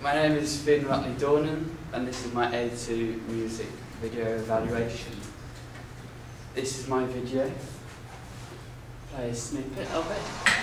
My name is finn.MPG and this is my A2 music video evaluation. This is my video. Play a snippet of it.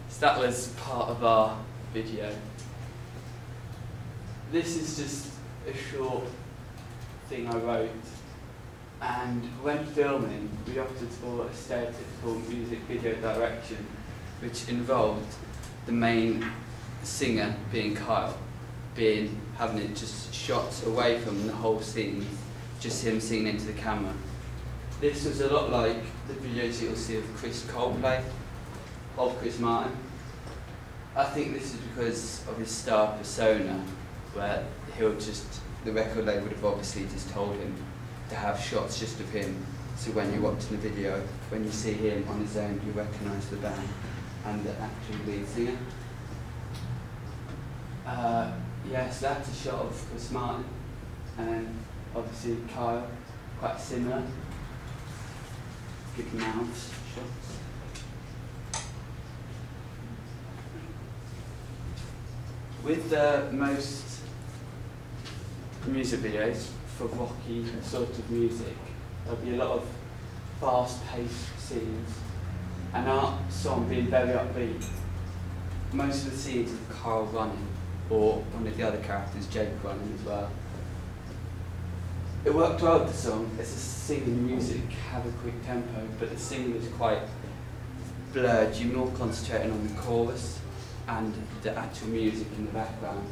So that was part of our video. This is just a short thing I wrote, and when filming we opted for a stereotypical music video direction which involved the main singer being Kyle, having it just shots away from the whole scene, just him singing into the camera. This was a lot like the videos you'll see of Coldplay, of Chris Martin. I think this is because of his star persona, where the record label would have obviously just told him to have shots just of him, so when you're watching the video, when you see him on his own, you recognise the band and the actual lead singer. Yes, that's a shot of Chris Martin, and then obviously Kyle, quite similar. Good mouths shots. With most music videos for rocky sort of music, there'll be a lot of fast-paced scenes, and our song being very upbeat. Most of the scenes of Carl running, or one of the other characters, Jake, running as well. It worked well with the song. It's a singing music, have a quick tempo, but the singing is quite blurred. You're more concentrating on the chorus and the actual music in the background.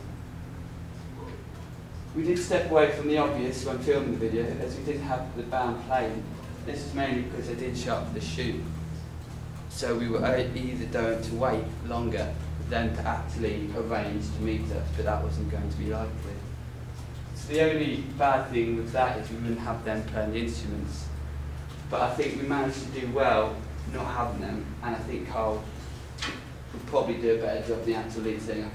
We did step away from the obvious when filming the video, as we didn't have the band playing. This is mainly because they did show up for the shoot. So we were either going to wait longer than to actually arrange to meet us, but that wasn't going to be likely. So the only bad thing with that is we wouldn't have them playing the instruments. But I think we managed to do well not having them, and I think Carl would probably do a better job than the actual lead singer.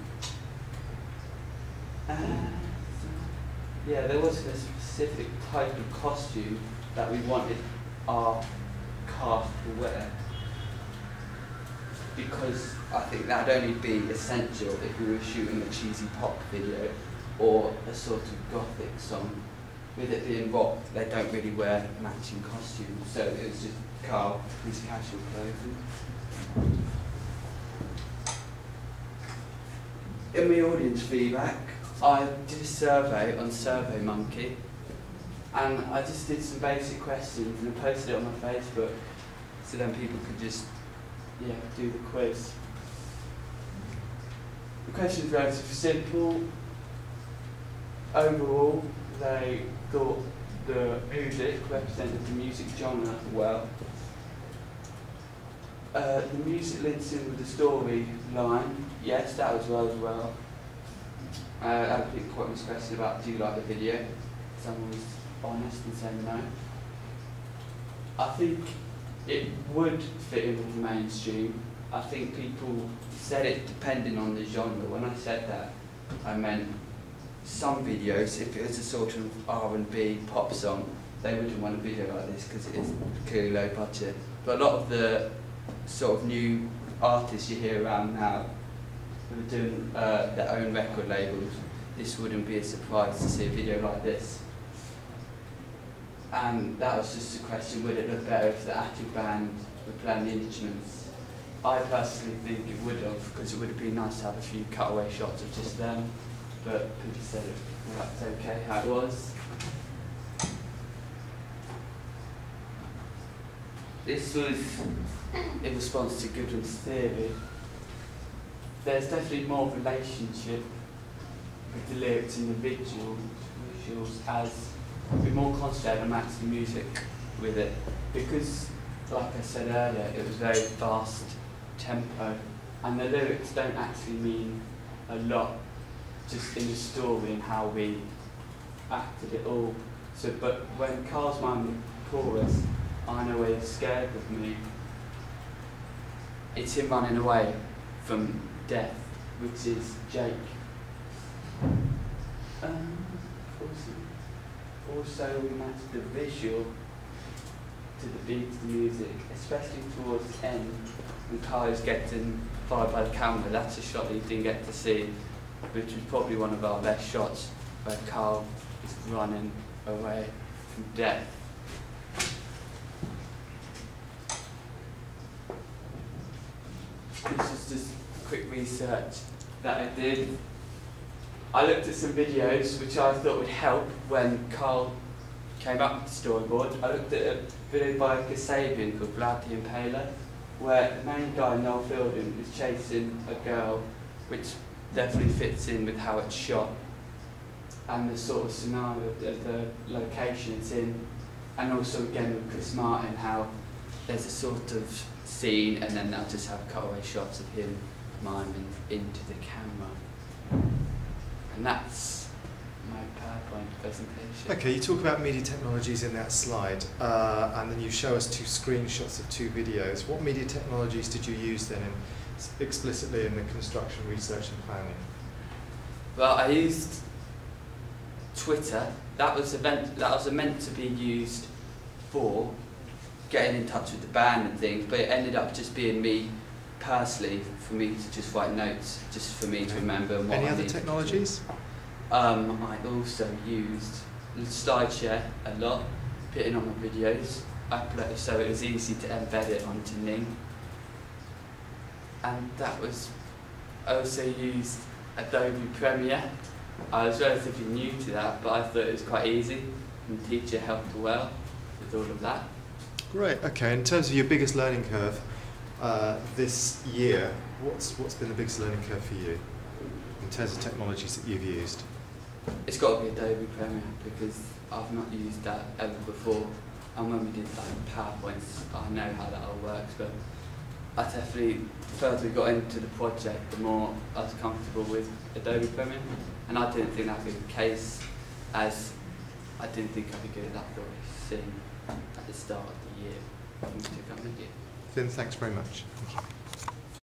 Yeah, there was a specific type of costume that we wanted our cast to wear, because I think that'd only be essential if we were shooting a cheesy pop video or a sort of gothic song. With it being rock, they don't really wear matching costumes, so it was just Carl, his casual clothing. In my audience feedback, I did a survey on SurveyMonkey, and I just did some basic questions and I posted it on my Facebook, so then people could just do the quiz. The questions were relatively simple. Overall, they thought the music represented the music genre well. The music links in with the storyline. Yes, that was well as well. I think quite was question about, do you like the video? Someone was honest and said no. I think it would fit in with the mainstream. I think people said it depending on the genre. When I said that, I meant some videos, if it was a sort of R&B pop song, they wouldn't want a video like this because it is clearly low budget. But a lot of the sort of new artists you hear around now who are doing their own record labels, this wouldn't be a surprise to see a video like this. And that was just a question, would it look better if the actual band were playing the instruments? I personally think it would have, because it would have been nice to have a few cutaway shots of just them, but people said that's okay how it was. This was in response to Goodwin's theory. There's definitely more relationship with the lyrics and the visuals as we're more concentrated on actual music with it. Because, like I said earlier, it was very fast tempo, and the lyrics don't actually mean a lot, just in the story and how we acted it all. So, but when Carl's mime chorus, I know where you're scared of me, it's him running away from death, which is Jake. Also we matched the visual to the beat of the music, especially towards the end when Carl is getting followed by the camera. That's a shot that you didn't get to see, which was probably one of our best shots, where Carl is running away from death. This is just quick research that I did. I looked at some videos which I thought would help when Carl came up with the storyboard. I looked at a video by a Kasabian called Vlad the Impaler, where the main guy, Noel Fielding, is chasing a girl, which definitely fits in with how it's shot and the sort of scenario of the location it's in, and also again with Chris Martin, how there's a sort of scene and then they'll just have cutaway shots of him miming into the camera. And that's my PowerPoint presentation. Okay, you talk about media technologies in that slide, and then you show us 2 screenshots of 2 videos. What media technologies did you use then explicitly in the construction, research and planning? Well, I used Twitter. That was meant to be used for getting in touch with the band and things, but it ended up just being me personally, for me to just write notes, just for me to remember what Any other technologies? I also used SlideShare a lot, put it on my videos, upload, so it was easy to embed it onto Ning. And that was, I also used Adobe Premiere. I was relatively new to that, but I thought it was quite easy, and the teacher helped well with all of that. Great, okay. In terms of your biggest learning curve this year, what's been the biggest learning curve for you in terms of technologies that you've used? It's got to be Adobe Premiere, because I've not used that ever before, and when we did like PowerPoints, I know how that all works, but I definitely, the further we got into the project, the more I was comfortable with Adobe Premiere, and I didn't think that would be the case, as I didn't think I'd be good at that sort of thing at the start of the year. Finn, thanks very much. Thank you.